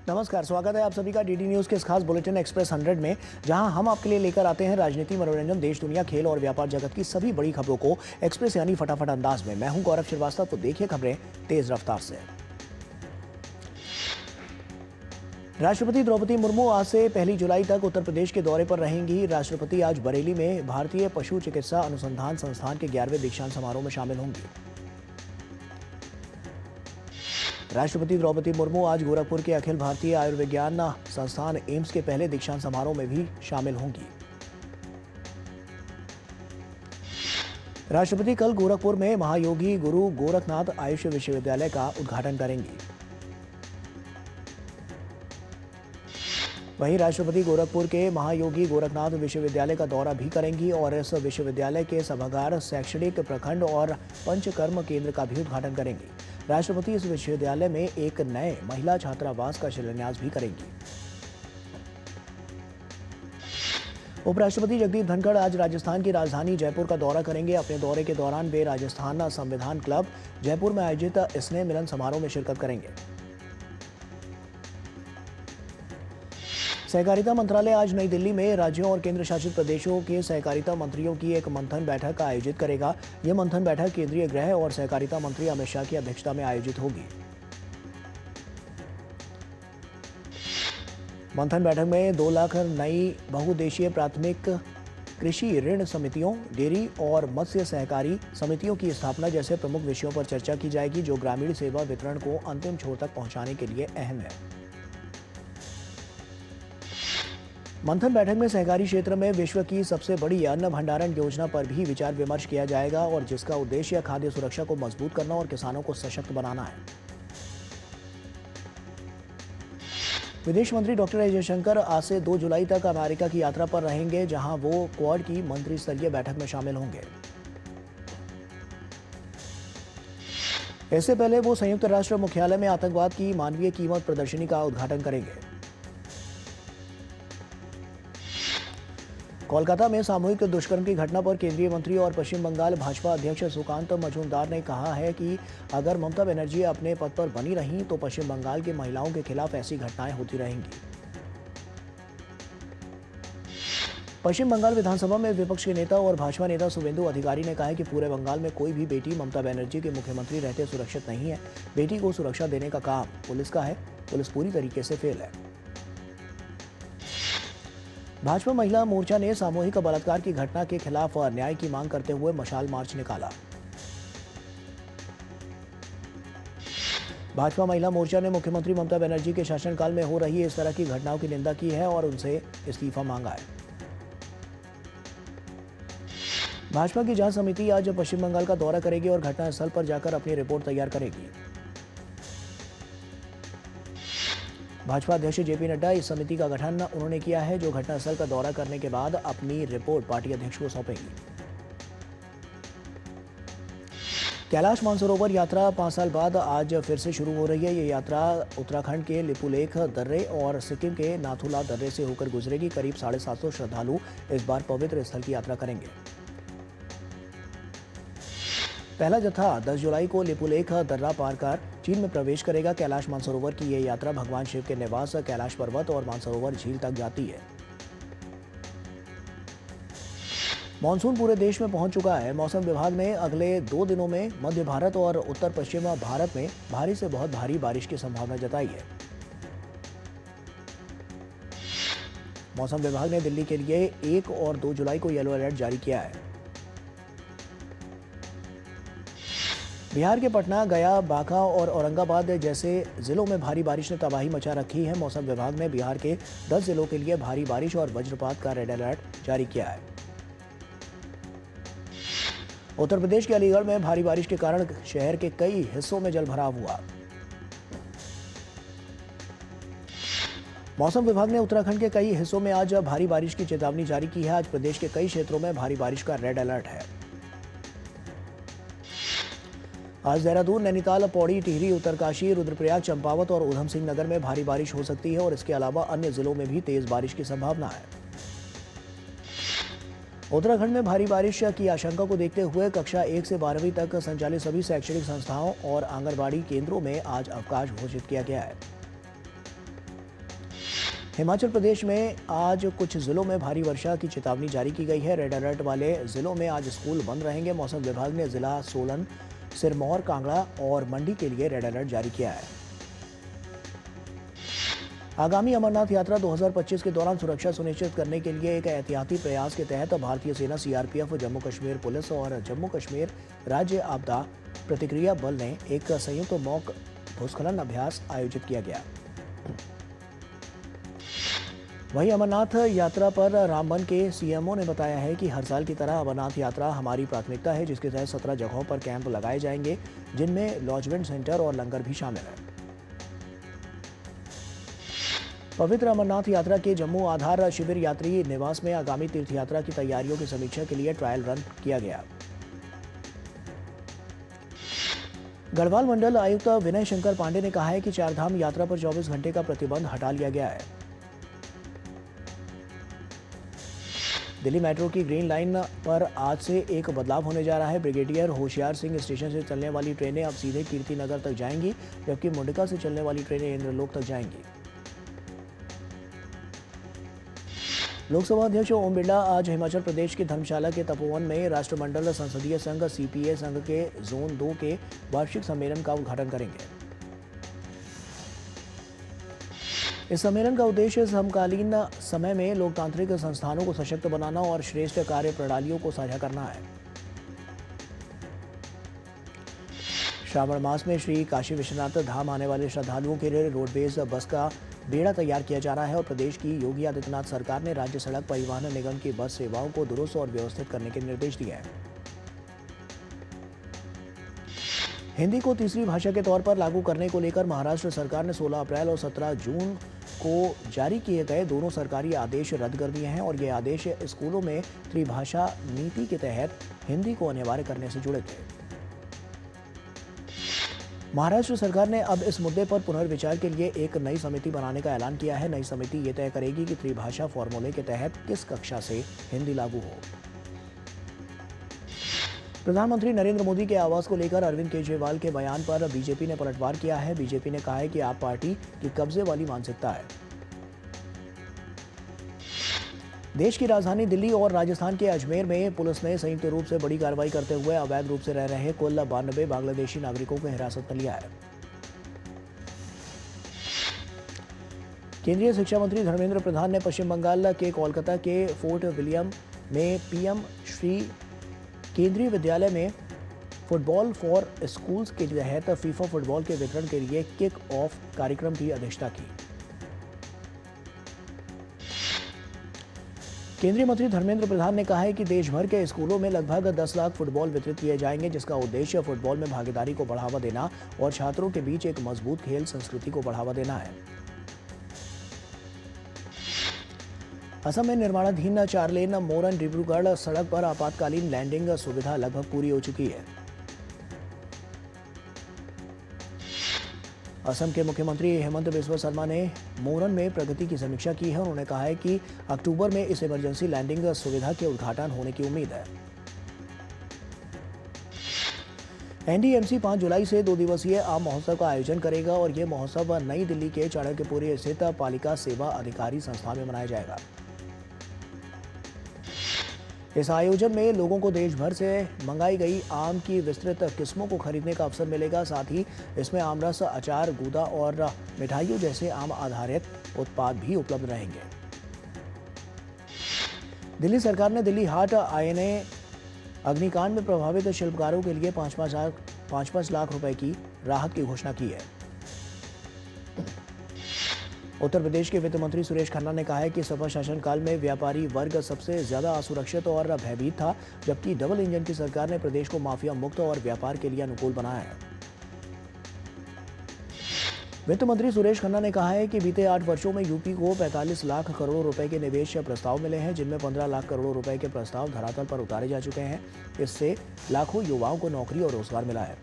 नमस्कार, स्वागत है आप सभी का डीडी न्यूज के इस खास बुलेटिन एक्सप्रेस 100 में, जहां हम आपके लिए लेकर आते हैं राजनीति, मनोरंजन, देश दुनिया, खेल और व्यापार जगत की सभी बड़ी खबरों को एक्सप्रेस यानी फटाफट अंदाज में। मैं हूं गौरव श्रीवास्तव, तो देखिए खबरें तेज रफ्तार से। राष्ट्रपति द्रौपदी मुर्मू आज से 1 जुलाई तक उत्तर प्रदेश के दौरे पर रहेंगी। राष्ट्रपति आज बरेली में भारतीय पशु चिकित्सा अनुसंधान संस्थान के 11वें दीक्षांत समारोह में शामिल होंगी। राष्ट्रपति द्रौपदी मुर्मू आज गोरखपुर के अखिल भारतीय आयुर्विज्ञान संस्थान एम्स के पहले दीक्षांत समारोह में भी शामिल होंगी। राष्ट्रपति कल गोरखपुर में महायोगी गुरु गोरखनाथ आयुष विश्वविद्यालय का उद्घाटन करेंगी। वहीं राष्ट्रपति गोरखपुर के महायोगी गोरखनाथ विश्वविद्यालय का दौरा भी करेंगी और इस विश्वविद्यालय के सभागार, शैक्षणिक प्रखंड और पंचकर्म केंद्र का भी उद्घाटन करेंगी। राष्ट्रपति इस विश्वविद्यालय में एक नए महिला छात्रावास का शिलान्यास भी करेंगी। उपराष्ट्रपति जगदीप धनखड़ आज राजस्थान की राजधानी जयपुर का दौरा करेंगे। अपने दौरे के दौरान वे राजस्थान संविधान क्लब जयपुर में आयोजित स्नेह मिलन समारोह में शिरकत करेंगे। सहकारिता मंत्रालय आज नई दिल्ली में राज्यों और केंद्र शासित प्रदेशों के सहकारिता मंत्रियों की एक मंथन बैठक का आयोजित करेगा। यह मंथन बैठक केंद्रीय गृह और सहकारिता मंत्री अमित शाह की अध्यक्षता में आयोजित होगी। मंथन बैठक में 2 लाख नई बहुउद्देशीय प्राथमिक कृषि ऋण समितियों, डेयरी और मत्स्य सहकारी समितियों की स्थापना जैसे प्रमुख विषयों पर चर्चा की जाएगी, जो ग्रामीण सेवा वितरण को अंतिम छोर तक पहुंचाने के लिए अहम है। मंथन बैठक में सहकारी क्षेत्र में विश्व की सबसे बड़ी अन्न भंडारण योजना पर भी विचार विमर्श किया जाएगा, और जिसका उद्देश्य खाद्य सुरक्षा को मजबूत करना और किसानों को सशक्त बनाना है। विदेश मंत्री डॉक्टर एस जयशंकर आज से 2 जुलाई तक अमेरिका की यात्रा पर रहेंगे, जहां वो क्वाड की मंत्रिस्तरीय बैठक में शामिल होंगे। इससे पहले वो संयुक्त राष्ट्र मुख्यालय में आतंकवाद की मानवीय कीमत प्रदर्शनी का उद्घाटन करेंगे। कोलकाता में सामूहिक दुष्कर्म की घटना पर केंद्रीय मंत्री और पश्चिम बंगाल भाजपा अध्यक्ष सुकांत मजूमदार ने कहा है कि अगर ममता बनर्जी अपने पद पर बनी रहीं तो पश्चिम बंगाल की महिलाओं के खिलाफ ऐसी घटनाएं होती रहेंगी। पश्चिम बंगाल विधानसभा में विपक्ष के नेता और भाजपा नेता शुवेंदु अधिकारी ने कहा है कि पूरे बंगाल में कोई भी बेटी ममता बनर्जी के मुख्यमंत्री रहते सुरक्षित नहीं है। बेटी को सुरक्षा देने का काम पुलिस का है। पुलिस पूरी तरीके से फेल है। भाजपा महिला मोर्चा ने सामूहिक बलात्कार की घटना के खिलाफ न्याय की मांग करते हुए मशाल मार्च निकाला। भाजपा महिला मोर्चा ने मुख्यमंत्री ममता बनर्जी के शासनकाल में हो रही इस तरह की घटनाओं की निंदा की है और उनसे इस्तीफा मांगा है। भाजपा की जांच समिति आज पश्चिम बंगाल का दौरा करेगी और घटनास्थल पर जाकर अपनी रिपोर्ट तैयार करेगी। भाजपा अध्यक्ष जेपी नड्डा इस समिति का गठन उन्होंने किया है, जो घटनास्थल का दौरा करने के बाद अपनी रिपोर्ट पार्टी अध्यक्ष को सौंपेगी। कैलाश मानसरोवर यात्रा 5 साल बाद आज फिर से शुरू हो रही है। ये यात्रा उत्तराखंड के लिपुलेख दर्रे और सिक्किम के नाथुला दर्रे से होकर गुजरेगी। करीब 750 श्रद्धालु इस बार पवित्र स्थल की यात्रा करेंगे। पहला जत्था 10 जुलाई को लिपुलेख दर्रा पार कर चीन में प्रवेश करेगा। कैलाश मानसरोवर की यह यात्रा भगवान शिव के निवास कैलाश पर्वत और मानसरोवर झील तक जाती है। मानसून पूरे देश में पहुंच चुका है। मौसम विभाग ने अगले 2 दिनों में मध्य भारत और उत्तर पश्चिम भारत में भारी से बहुत भारी बारिश की संभावना जताई है। मौसम विभाग ने दिल्ली के लिए 1 और 2 जुलाई को येलो अलर्ट जारी किया है। बिहार के पटना, गया, बांका और औरंगाबाद जैसे जिलों में भारी बारिश ने तबाही मचा रखी है। मौसम विभाग ने बिहार के 10 जिलों के लिए भारी बारिश और वज्रपात का रेड अलर्ट जारी किया है। उत्तर प्रदेश के अलीगढ़ में भारी बारिश के कारण शहर के कई हिस्सों में जलभराव हुआ। मौसम विभाग ने उत्तराखंड के कई हिस्सों में आज भारी बारिश की चेतावनी जारी की है। आज प्रदेश के कई क्षेत्रों में भारी बारिश का रेड अलर्ट है। आज देहरादून, नैनीताल, पौड़ी, टिहरी, उत्तरकाशी, रुद्रप्रयाग, चंपावत और उधम सिंह नगर में भारी बारिश हो सकती है और इसके अलावा अन्य जिलों में भी तेज बारिश की संभावना है। उत्तराखंड में भारी बारिश की आशंका को देखते हुए कक्षा 1 से 12वीं तक संचालित सभी शैक्षणिक संस्थाओं और आंगनबाड़ी केंद्रों में आज अवकाश घोषित किया गया है। हिमाचल प्रदेश में आज कुछ जिलों में भारी वर्षा की चेतावनी जारी की गई है। रेड अलर्ट वाले जिलों में आज स्कूल बंद रहेंगे। मौसम विभाग ने जिला सोलन, सिरमौर, कांगड़ा और मंडी के लिए रेड अलर्ट जारी किया है। आगामी अमरनाथ यात्रा 2025 के दौरान सुरक्षा सुनिश्चित करने के लिए एक एहतियाती प्रयास के तहत भारतीय सेना, सीआरपीएफ, जम्मू कश्मीर पुलिस और जम्मू कश्मीर राज्य आपदा प्रतिक्रिया बल ने एक संयुक्त मॉक भूस्खलन अभ्यास आयोजित किया गया। वहीं अमरनाथ यात्रा पर रामबन के सीएमओ ने बताया है कि हर साल की तरह अमरनाथ यात्रा हमारी प्राथमिकता है, जिसके तहत 17 जगहों पर कैंप लगाए जाएंगे, जिनमें लॉजमेंट सेंटर और लंगर भी शामिल है। पवित्र अमरनाथ यात्रा के जम्मू आधार शिविर यात्री निवास में आगामी तीर्थ यात्रा की तैयारियों की समीक्षा के लिए ट्रायल रन किया गया। गढ़वाल मंडल आयुक्त विनय शंकर पांडे ने कहा है कि चारधाम यात्रा पर 24 घंटे का प्रतिबंध हटा लिया गया है। दिल्ली मेट्रो की ग्रीन लाइन पर आज से एक बदलाव होने जा रहा है। ब्रिगेडियर होशियार सिंह स्टेशन से चलने वाली ट्रेनें अब सीधे कीर्ति नगर तक जाएंगी, जबकि मुंडका से चलने वाली ट्रेनें इंद्रलोक तक जाएंगी। लोकसभा अध्यक्ष ओम बिरला आज हिमाचल प्रदेश के धर्मशाला के तपोवन में राष्ट्रमंडल संसदीय संघ सीपीए संघ के जोन 2 के वार्षिक सम्मेलन का उद्घाटन करेंगे। इस सम्मेलन का उद्देश्य समकालीन समय में लोकतांत्रिक संस्थानों को सशक्त बनाना और श्रेष्ठ कार्य प्रणालियों को साझा करना है। श्रावण मास में श्री काशी विश्वनाथ धाम आने वाले श्रद्धालुओं के लिए रोडवेज बस का बेड़ा तैयार किया जा रहा है और प्रदेश की योगी आदित्यनाथ सरकार ने राज्य सड़क परिवहन निगम की बस सेवाओं को दुरुस्त और व्यवस्थित करने के निर्देश दिए हैं। हिंदी को तीसरी भाषा के तौर पर लागू करने को लेकर महाराष्ट्र सरकार ने 16 अप्रैल और 17 जून को जारी किए गए दोनों सरकारी आदेश रद्द कर दिए हैं और ये आदेश स्कूलों में त्रिभाषा नीति के तहत हिंदी को अनिवार्य करने से जुड़े थे। महाराष्ट्र सरकार ने अब इस मुद्दे पर पुनर्विचार के लिए एक नई समिति बनाने का ऐलान किया है। नई समिति ये तय करेगी कि त्रिभाषा फॉर्मूले के तहत किस कक्षा से हिंदी लागू हो। प्रधानमंत्री नरेंद्र मोदी के आवास को लेकर अरविंद केजरीवाल के बयान पर बीजेपी ने पलटवार किया है। बीजेपी ने कहा है कि आप पार्टी की कब्जे वाली मानसिकता है। देश की राजधानी दिल्ली और राजस्थान के अजमेर में पुलिस ने संयुक्त रूप से बड़ी कार्रवाई करते हुए अवैध रूप से रह रहे कुल 92 बांग्लादेशी नागरिकों को हिरासत में लिया है। केंद्रीय शिक्षा मंत्री धर्मेंद्र प्रधान ने पश्चिम बंगाल के कोलकाता के फोर्ट विलियम में पीएम श्री केंद्रीय विद्यालय में फुटबॉल फॉर स्कूल्स के तहत फीफा फुटबॉल के वितरण के लिए किक ऑफ कार्यक्रम की अध्यक्षता की। केंद्रीय मंत्री धर्मेंद्र प्रधान ने कहा है कि देश भर के स्कूलों में लगभग 10 लाख फुटबॉल वितरित किए जाएंगे, जिसका उद्देश्य फुटबॉल में भागीदारी को बढ़ावा देना और छात्रों के बीच एक मजबूत खेल संस्कृति को बढ़ावा देना है। असम में निर्माणाधीन 4 लेन मोरन डिब्रूगढ़ सड़क पर आपातकालीन लैंडिंग सुविधा लगभग पूरी हो चुकी है। असम के मुख्यमंत्री हेमंत बिस्वा शर्मा ने मोरन में प्रगति की समीक्षा की है। उन्होंने कहा है कि अक्टूबर में इस इमरजेंसी लैंडिंग सुविधा के उद्घाटन होने की उम्मीद है। एनडीएमसी 5 जुलाई से 2 दिवसीय आम महोत्सव का आयोजन करेगा और यह महोत्सव नई दिल्ली के चाणक्यपुरी स्थित पालिका सेवा अधिकारी संस्थान में मनाया जाएगा। इस आयोजन में लोगों को देश भर से मंगाई गई आम की विस्तृत किस्मों को खरीदने का अवसर मिलेगा। साथ ही इसमें आमरस, अचार, गूदा और मिठाइयों जैसे आम आधारित उत्पाद भी उपलब्ध रहेंगे। दिल्ली सरकार ने दिल्ली हाट आईएनए अग्निकांड में प्रभावित शिल्पकारों के लिए 5-5 लाख रुपए की राहत की घोषणा की है। उत्तर प्रदेश के वित्त मंत्री सुरेश खन्ना ने कहा है कि सपा शासनकाल में व्यापारी वर्ग सबसे ज्यादा असुरक्षित और भयभीत था, जबकि डबल इंजन की सरकार ने प्रदेश को माफिया मुक्त और व्यापार के लिए अनुकूल बनाया है। वित्त मंत्री सुरेश खन्ना ने कहा है कि बीते 8 वर्षों में यूपी को 45 लाख करोड़ रुपए के निवेश प्रस्ताव मिले हैं, जिनमें 15 लाख करोड़ रुपए के प्रस्ताव धरातल पर उतारे जा चुके हैं। इससे लाखों युवाओं को नौकरी और रोजगार मिला है।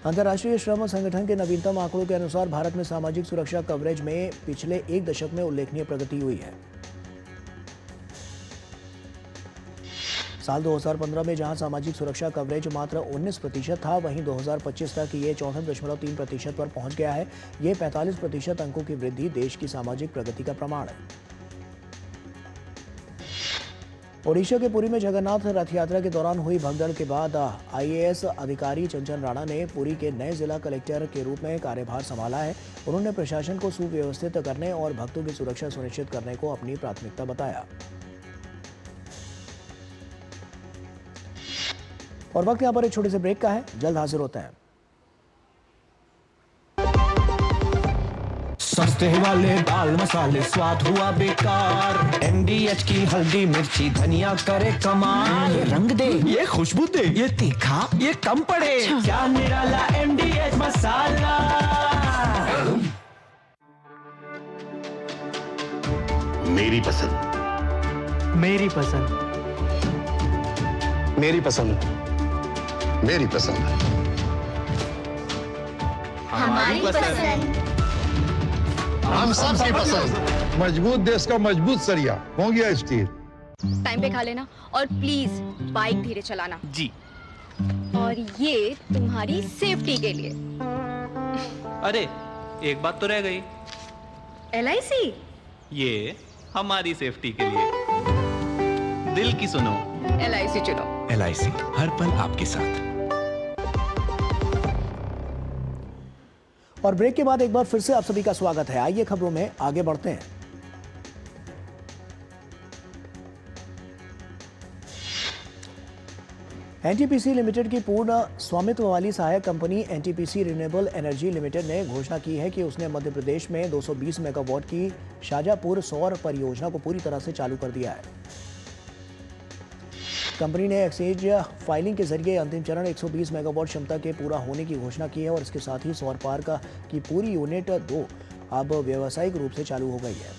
अंतर्राष्ट्रीय श्रम संगठन के नवीनतम आंकड़ों के अनुसार भारत में सामाजिक सुरक्षा कवरेज में पिछले 1 दशक में उल्लेखनीय प्रगति हुई है। साल 2015 में जहां सामाजिक सुरक्षा कवरेज मात्र 19% था, वहीं 2025 तक ये 64.3% पर पहुंच गया है। ये 45% अंकों की वृद्धि देश की सामाजिक प्रगति का प्रमाण है। ओडिशा के पुरी में जगन्नाथ रथ यात्रा के दौरान हुई भगदड़ के बाद आईएएस अधिकारी चंचल राणा ने पुरी के नए जिला कलेक्टर के रूप में कार्यभार संभाला है। उन्होंने प्रशासन को सुव्यवस्थित करने और भक्तों की सुरक्षा सुनिश्चित करने को अपनी प्राथमिकता बताया। और वक्त यहाँ पर एक छोटे से ब्रेक का है, जल्द हाजिर होते हैं। सस्ते वाले दाल मसाले स्वाद हुआ बेकार, एमडीएच की हल्दी मिर्ची धनिया करे कमाल। ये रंग दे, ये खुशबू दे, ये तीखा, ये कम पड़े। क्या निराला एमडीएच मसाला। मेरी पसंद, मेरी पसंद, मेरी पसंद, मेरी पसंद, हमारी पसंद, हम सबकी पसंद। मजबूत देश का मजबूत सरिया हो गया स्टील। टाइम पे खा लेना और प्लीज बाइक धीरे चलाना जी। और ये तुम्हारी सेफ्टी के लिए। अरे एक बात तो रह गई, LIC ये हमारी सेफ्टी के लिए। दिल की सुनो, LIC चुनो। LIC हर पल आपके साथ। और ब्रेक के बाद एक बार फिर से आप सभी का स्वागत है। आइए खबरों में आगे बढ़ते हैं। एनटीपीसी लिमिटेड की पूर्ण स्वामित्व वाली सहायक company NTPC renewable energy limited ने घोषणा की है कि उसने मध्य प्रदेश में 220 मेगावाट की शाजापुर सौर परियोजना को पूरी तरह से चालू कर दिया है। कंपनी ने एक्सचेंज फाइलिंग के जरिए अंतिम चरण 120 मेगावाट क्षमता के पूरा होने की घोषणा की है और इसके साथ ही सौर पार्क की पूरी यूनिट 2 अब व्यावसायिक रूप से चालू हो गई है।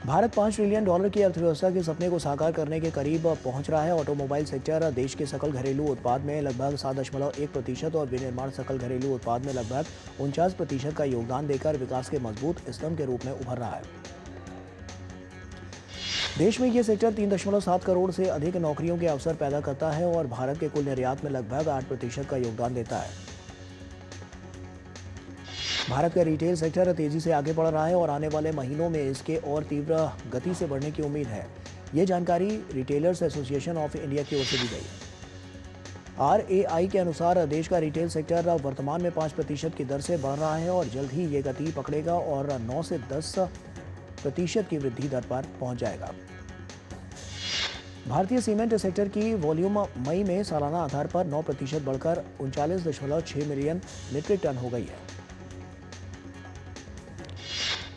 भारत $5 ट्रिलियन की अर्थव्यवस्था के सपने को साकार करने के करीब पहुंच रहा है। ऑटोमोबाइल सेक्टर देश के सकल घरेलू उत्पाद में लगभग 7.1% और विनिर्माण सकल घरेलू उत्पाद में लगभग 49% का योगदान देकर विकास के मजबूत स्तंभ के रूप में उभर रहा है। देश में यह सेक्टर 3.7 करोड़ से अधिक नौकरियों के अवसर पैदा करता है और भारत के कुल निर्यात में लगभग 8% का योगदान देता है। भारत का रिटेल सेक्टर तेजी से आगे बढ़ रहा है और आने वाले महीनों में इसके और तीव्र गति से बढ़ने की उम्मीद है। ये जानकारी रिटेलर्स एसोसिएशन ऑफ इंडिया की ओर से दी गई है। RAI के अनुसार देश का रिटेल सेक्टर वर्तमान में 5% की दर से बढ़ रहा है और जल्द ही ये गति पकड़ेगा और 9 से 10% की वृद्धि दर पर पहुंच जाएगा। भारतीय सीमेंट सेक्टर की वॉल्यूम मई में सालाना आधार पर 9% बढ़कर 39.6 मिलियन मीट्रिक टन हो गई है।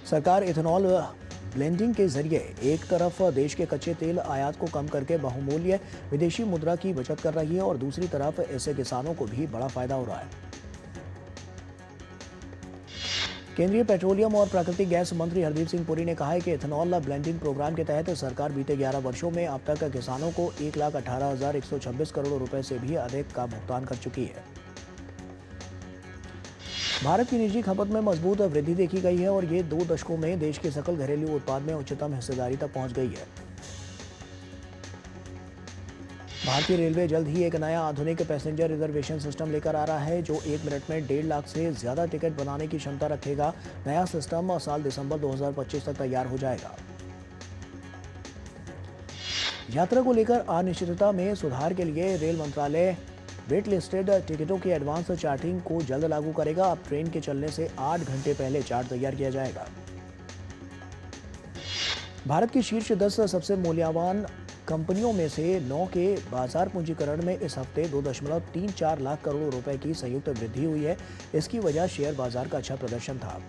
सरकार इथेनॉल ब्लेंडिंग के जरिए एक तरफ देश के कच्चे तेल आयात को कम करके बहुमूल्य विदेशी मुद्रा की बचत कर रही है और दूसरी तरफ इससे किसानों को भी बड़ा फायदा हो रहा है। केंद्रीय पेट्रोलियम और प्राकृतिक गैस मंत्री हरदीप सिंह पुरी ने कहा है कि इथेनॉल ब्लेंडिंग प्रोग्राम के तहत सरकार बीते 11 वर्षों में अब तक किसानों को 1,18,126 करोड़ रुपए से भी अधिक का भुगतान कर चुकी है। भारत की निजी खपत में मजबूत वृद्धि देखी गई है और ये 2 दशकों में देश के सकल घरेलू उत्पाद में उच्चतम हिस्सेदारी तक पहुंच गई है। भारतीय रेलवे जल्द ही एक नया आधुनिक पैसेंजर रिजर्वेशन सिस्टम लेकर आ रहा है जो 1 मिनट में 1.5 लाख से ज्यादा टिकट बनाने की क्षमता रखेगा। नया सिस्टम साल दिसंबर 2025 तक तैयार हो जाएगा। यात्रा को लेकर अनिश्चितता में सुधार के लिए रेल मंत्रालय वेट लिस्टेड टिकटों की एडवांस चार्टिंग को जल्द लागू करेगा। अब ट्रेन के चलने से 8 घंटे पहले चार्ट तैयार किया जाएगा। भारत की शीर्ष 10 सबसे मूल्यवान कंपनियों में से 9 के बाजार पूंजीकरण में इस हफ्ते 2.34 लाख करोड़ रुपए की संयुक्त वृद्धि हुई है। इसकी वजह शेयर बाजार का अच्छा प्रदर्शन था।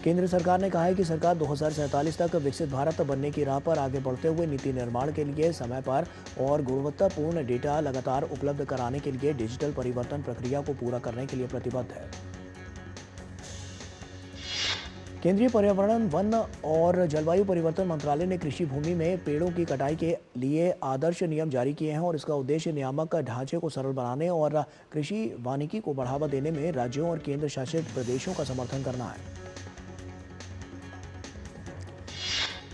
केंद्र सरकार ने कहा है कि सरकार 2047 तक विकसित भारत बनने की राह पर आगे बढ़ते हुए नीति निर्माण के लिए समय पर और गुणवत्तापूर्ण डेटा लगातार उपलब्ध कराने के लिए डिजिटल परिवर्तन प्रक्रिया को पूरा करने के लिए प्रतिबद्ध है। केंद्रीय पर्यावरण, वन और जलवायु परिवर्तन मंत्रालय ने कृषि भूमि में पेड़ों की कटाई के लिए आदर्श नियम जारी किए हैं और इसका उद्देश्य नियामक ढांचे को सरल बनाने और कृषि वानिकी को बढ़ावा देने में राज्यों और केंद्र शासित प्रदेशों का समर्थन करना है।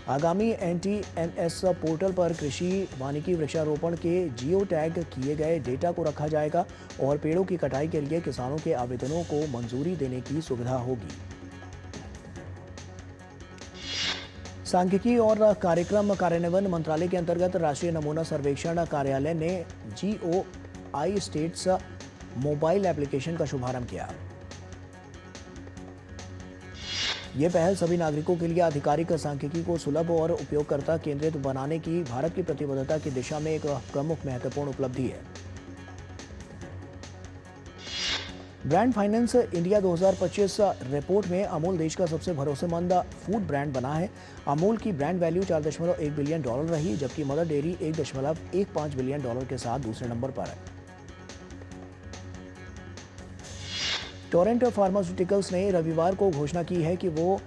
आगामी NTNS पोर्टल पर कृषि वानिकी वृक्षारोपण के जियो टैग किए गए डेटा को रखा जाएगा और पेड़ों की कटाई के लिए किसानों के आवेदनों को मंजूरी देने की सुविधा होगी। सांख्यिकी और कार्यक्रम कार्यान्वयन मंत्रालय के अंतर्गत राष्ट्रीय नमूना सर्वेक्षण कार्यालय ने GOI स्टेट्स मोबाइल एप्लीकेशन का शुभारंभ किया। ये पहल सभी नागरिकों के लिए आधिकारिक सांख्यिकी को सुलभ और उपयोगकर्ता केंद्रित बनाने की भारत की प्रतिबद्धता की दिशा में एक प्रमुख महत्वपूर्ण उपलब्धि है। ब्रांड फाइनेंस इंडिया 2025 रिपोर्ट में अमूल देश का सबसे भरोसेमंद फूड ब्रांड बना है। अमूल की ब्रांड वैल्यू $4.1 बिलियन रही, जबकि मदर डेयरी $1.15 बिलियन के साथ दूसरे नंबर पर है। टोरेंट फार्मास्यूटिकल्स ने रविवार को घोषणा की है कि वो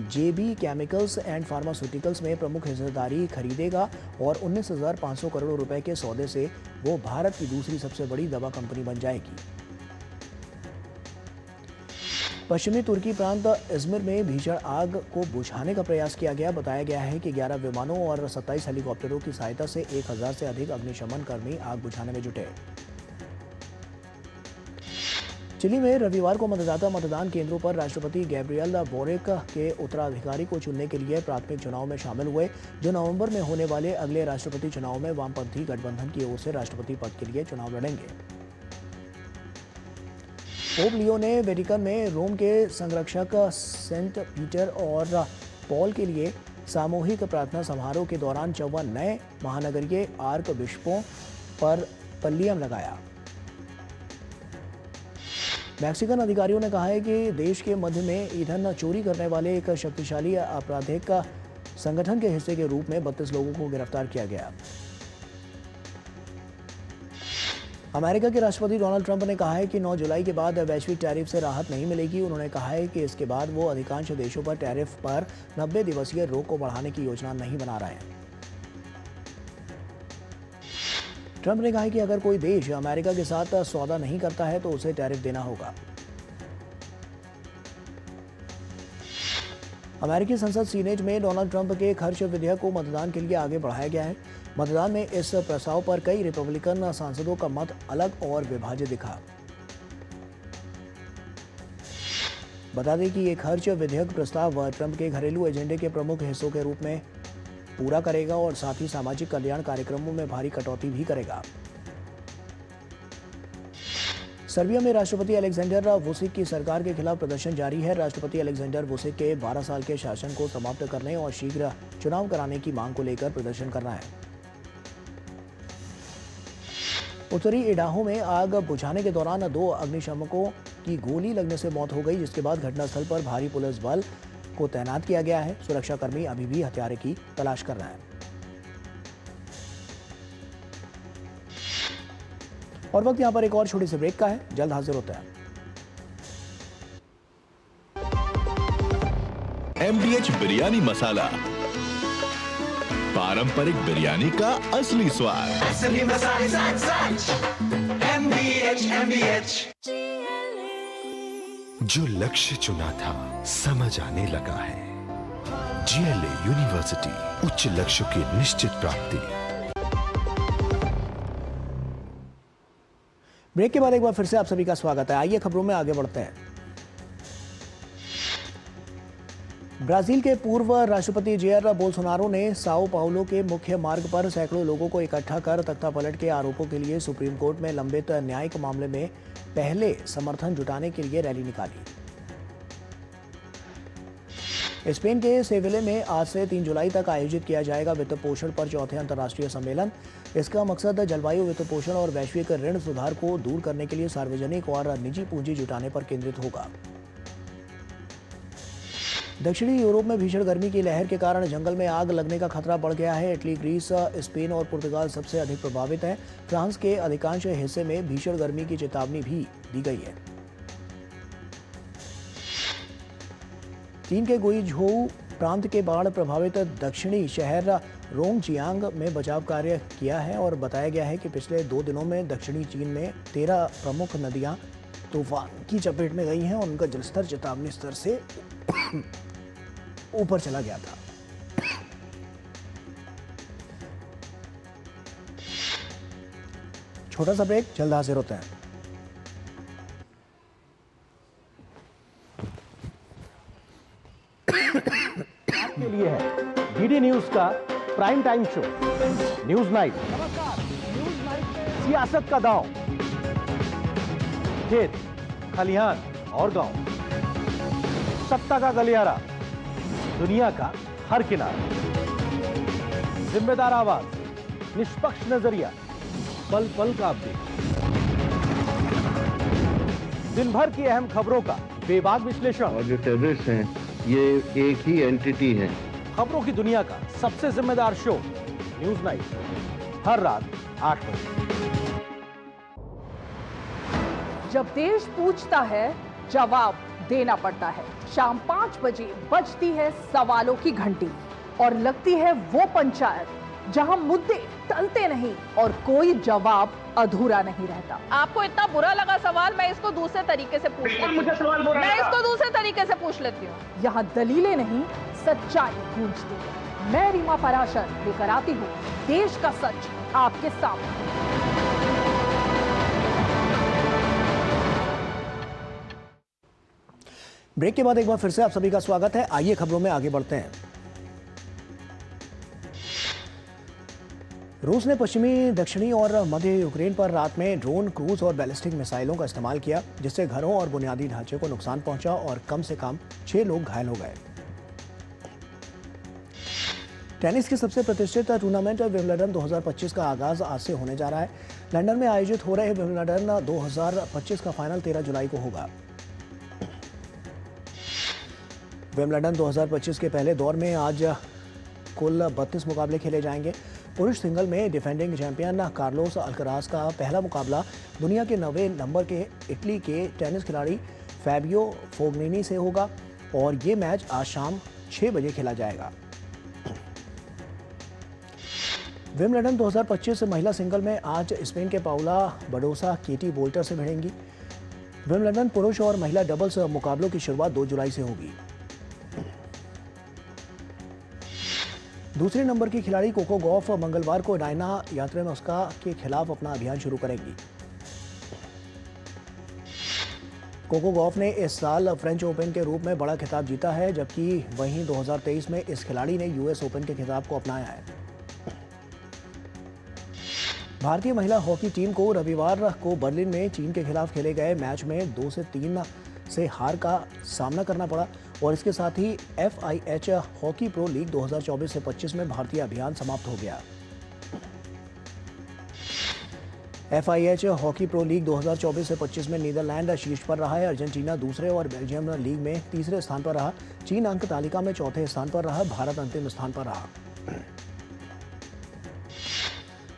JB केमिकल्स एंड फार्मास्यूटिकल्स में प्रमुख हिस्सेदारी खरीदेगा और 19,500 करोड़ रुपए के सौदे से वो भारत की दूसरी सबसे बड़ी दवा कंपनी बन जाएगी। पश्चिमी तुर्की प्रांत इज़मिर में भीषण आग को बुझाने का प्रयास किया गया। बताया गया है कि 11 विमानों और 27 हेलीकॉप्टरों की सहायता से 1000 से अधिक अग्निशमन कर्मी आग बुझाने में जुटे। चिली में रविवार को मतदाता मतदान केंद्रों पर राष्ट्रपति गैब्रियल बोरिक के उत्तराधिकारी को चुनने के लिए प्राथमिक चुनाव में शामिल हुए, जो नवंबर में होने वाले अगले राष्ट्रपति चुनाव में वामपंथी गठबंधन की ओर से राष्ट्रपति पद के लिए चुनाव लड़ेंगे। पोप लियो ने वेटिकन में रोम के संरक्षक सेंट पीटर और पॉल के लिए सामूहिक प्रार्थना समारोह के दौरान 54 नए महानगरीय आर्क बिशपों पर पल्लियम लगाया। मैक्सिकन अधिकारियों ने कहा है कि देश के मध्य में ईंधन चोरी करने वाले एक शक्तिशाली आपराधिक संगठन के हिस्से के रूप में 32 लोगों को गिरफ्तार किया गया। अमेरिका के राष्ट्रपति डोनाल्ड ट्रंप ने कहा है कि 9 जुलाई के बाद वैश्विक टैरिफ से राहत नहीं मिलेगी। उन्होंने कहा है कि इसके बाद वो अधिकांश देशों पर टैरिफ पर 90 दिवसीय रोक को बढ़ाने की योजना नहीं बना रहे हैं। ट्रंप ने कहा है कि अगर कोई देश अमेरिका के साथ सौदा नहीं करता है तो उसे टैरिफ देना होगा। अमेरिकी संसद सीनेट में डोनाल्ड ट्रंप के खर्च विधेयक को मतदान के लिए आगे बढ़ाया गया है। मतदान में इस प्रस्ताव पर कई रिपब्लिकन सांसदों का मत अलग और विभाजित दिखा। बता दें कि ये खर्च विधेयक प्रस्ताव ट्रंप के घरेलू एजेंडे के प्रमुख हिस्सों के रूप में पूरा करेगा और साथ ही सामाजिक कल्याण कार्यक्रमों में भारी कटौती भी करेगा। सर्बिया में राष्ट्रपति अलेक्जेंडर वुसिक की सरकार के खिलाफ प्रदर्शन जारी है। राष्ट्रपति अलेक्जेंडर वुसिक के 12 साल के शासन को समाप्त करने और शीघ्र चुनाव कराने की मांग को लेकर प्रदर्शन कर रहा है। उत्तरी इडाहो में आग बुझाने के दौरान 2 अग्निशमकों की गोली लगने से मौत हो गई, जिसके बाद घटनास्थल पर भारी पुलिस बल को तैनात किया गया है। सुरक्षाकर्मी अभी भी हत्यारे की तलाश कर रहे हैं। और वक्त यहां पर एक और छोटी सी ब्रेक का है, जल्द हाजिर होता है। MDH बिरयानी मसाला, पारंपरिक बिरयानी का असली स्वाद। असली मसाले सच MDH। जो लक्ष्य चुना था समझ आने लगा है। GLA यूनिवर्सिटी, उच्च लक्ष्य की निश्चित प्राप्ति। ब्रेक के बाद एक बार फिर से आप सभी का स्वागत है। आइए खबरों में आगे बढ़ते हैं। ब्राजील के पूर्व राष्ट्रपति जेयर बोल्सोनारो ने साओ पाउलो के मुख्य मार्ग पर सैकड़ों लोगों को इकट्ठा कर तख्तापलट के आरोपों के लिए सुप्रीम कोर्ट में लंबित न्यायिक मामले में पहले समर्थन जुटाने के लिए रैली निकाली। स्पेन के सेविले में आज से 3 जुलाई तक आयोजित किया जाएगा वित्त पोषण पर चौथे अंतर्राष्ट्रीय सम्मेलन। इसका मकसद जलवायु वित्त पोषण और वैश्विक ऋण सुधार को दूर करने के लिए सार्वजनिक और निजी पूंजी जुटाने पर केंद्रित होगा। दक्षिणी यूरोप में भीषण गर्मी की लहर के कारण जंगल में आग लगने का खतरा बढ़ गया है। इटली, ग्रीस, स्पेन और पुर्तगाल सबसे अधिक प्रभावित हैं। फ्रांस के अधिकांश हिस्से में भीषण गर्मी की चेतावनी भी दी गई है। चीन के गुइझोउ प्रांत के बाढ़ प्रभावित दक्षिणी शहर रोंगजियांग में बचाव कार्य किया है और बताया गया है कि पिछले 2 दिनों में दक्षिणी चीन में 13 प्रमुख नदियां तूफान की चपेट में गई हैं और उनका जलस्तर चेतावनी स्तर से ऊपर चला गया था। छोटा सा ब्रेक, जल्द हाजिर होते हैं। आपके लिए है डीडी न्यूज का prime time show news night. सियासत का दांव, खेत खलिहान और गांव, सत्ता का गलियारा, दुनिया का हर किनारा, जिम्मेदार आवाज, निष्पक्ष नजरिया, पल पल का अपडेट, दिन भर की अहम खबरों का बेबाक विश्लेषण और जो टेररिस्ट हैं ये एक ही एंटिटी है। खबरों की दुनिया का सबसे जिम्मेदार शो न्यूज नाइट, हर रात 8 बजे। जब देश पूछता है जवाब देना पड़ता है। शाम 5 बजे बजती है सवालों की घंटी और लगती है वो पंचायत जहां मुद्दे टलते नहीं और कोई जवाब अधूरा नहीं रहता। आपको इतना बुरा लगा सवाल, मैं इसको दूसरे तरीके से पूछ लेती हूँ। मैं इसको दूसरे तरीके से पूछ लेती हूँ। यहाँ दलीलें नहीं, सच्चाई गूंजती है। मैं रीमा पराशर लेकर आती हूँ देश का सच आपके सामने। ब्रेक के बाद एक बार फिर से आप सभी का स्वागत है। आइए खबरों में आगे बढ़ते हैं। रूस ने पश्चिमी, दक्षिणी और मध्य यूक्रेन पर रात में ड्रोन, क्रूज और बैलिस्टिक मिसाइलों का इस्तेमाल किया, जिससे घरों और बुनियादी ढांचे को नुकसान पहुंचा और कम से कम 6 लोग घायल हो गए। टेनिस के सबसे प्रतिष्ठित टूर्नामेंट विंबलडन 2025 का आगाज आज से होने जा रहा है। लंदन में आयोजित हो रहे विंबलडन 2025 का फाइनल 13 जुलाई को होगा। विंबलडन 2025 के पहले दौर में आज कुल 32 मुकाबले खेले जाएंगे। पुरुष सिंगल में डिफेंडिंग चैंपियन कार्लोस अल्कराज का पहला मुकाबला दुनिया के 9वें नंबर के इटली के टेनिस खिलाड़ी फैबियो फोग्निनी से होगा और ये मैच आज शाम 6 बजे खेला जाएगा। विंबलडन 2025 महिला सिंगल में आज स्पेन के पाउला बडोसा केटी बोल्टर से भिड़ेंगी। विंबलडन पुरुष और महिला डबल्स मुकाबलों की शुरुआत 2 जुलाई से होगी। दूसरे नंबर की खिलाड़ी कोको गॉफ मंगलवार को डायना यात्रेमस्का के खिलाफ अपना अभियान शुरू करेंगी। कोको गॉफ ने इस साल फ्रेंच ओपन के रूप में बड़ा खिताब जीता है, जबकि वहीं 2023 में इस खिलाड़ी ने यूएस ओपन के खिताब को अपनाया है। भारतीय महिला हॉकी टीम को रविवार को बर्लिन में चीन के खिलाफ खेले गए मैच में 2-3 से हार का सामना करना पड़ा और इसके साथ ही FIH हॉकी प्रो लीग 2024 से 25 में भारतीय अभियान समाप्त हो गया। FIH हॉकी प्रो लीग 2024 से 25 में नीदरलैंड शीर्ष पर रहा है, अर्जेंटीना दूसरे और बेल्जियम लीग में तीसरे स्थान पर रहा। चीन अंक तालिका में चौथे स्थान पर रहा, भारत अंतिम स्थान पर रहा।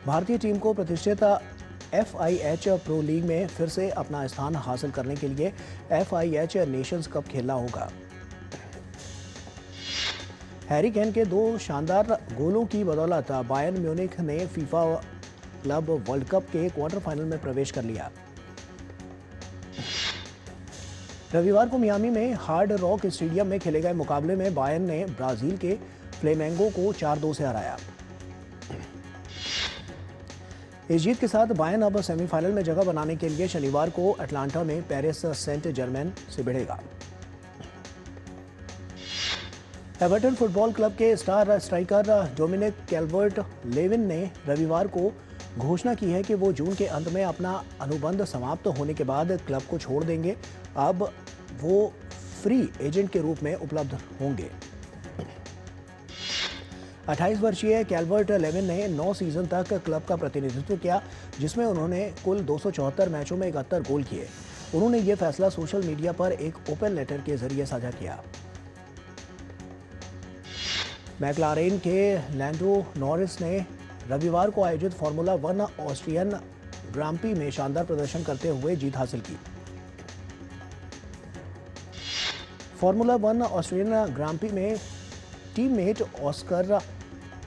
भारतीय टीम को प्रतिष्ठित FIH प्रो लीग में फिर से अपना स्थान हासिल करने के लिए FIH नेशंस कप खेलना होगा। हैरी केन के 2 शानदार गोलों की बदौलत बायर्न म्यूनिख ने फीफा क्लब वर्ल्ड कप के क्वार्टर फाइनल में प्रवेश कर लिया। रविवार को मियामी में हार्ड रॉक स्टेडियम में खेले गए मुकाबले में बायर्न ने ब्राजील के फ्लेमेंगो को 4-2 से हराया। इस जीत के साथ बायर्न अब सेमीफाइनल में जगह बनाने के लिए शनिवार को अटलांटा में पेरिस सेंट जर्मेन से भिड़ेगा। एवर्टन फुटबॉल क्लब के स्टार स्ट्राइकर डोमिनिक कैल्वर्ट-लेविन ने रविवार को घोषणा की है कि वो जून के अंत में अपना अनुबंध समाप्त होने के बाद क्लब को छोड़ देंगे। अब वो फ्री एजेंट के रूप में उपलब्ध होंगे। 28 वर्षीय कैल्वर्ट-लेविन ने 9 सीजन तक क्लब का प्रतिनिधित्व किया, जिसमें उन्होंने कुल 274 मैचों में 71 गोल किए। उन्होंने ये फैसला सोशल मीडिया पर एक ओपन लेटर के जरिए साझा किया। मैक्लारेन के लैंडो नॉरिस ने रविवार को आयोजित फार्मूला 1 ऑस्ट्रियन ग्रां प्री में शानदार प्रदर्शन करते हुए जीत हासिल की। फार्मूला 1 ऑस्ट्रियन ग्रां प्री में टीममेट ऑस्कर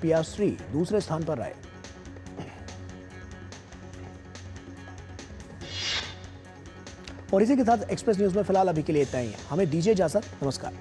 पियास्ट्री दूसरे स्थान पर रहे। और इसी के साथ एक्सप्रेस न्यूज में फिलहाल अभी के लिए इतना ही है। हमें दीजिए इजाजत। नमस्कार।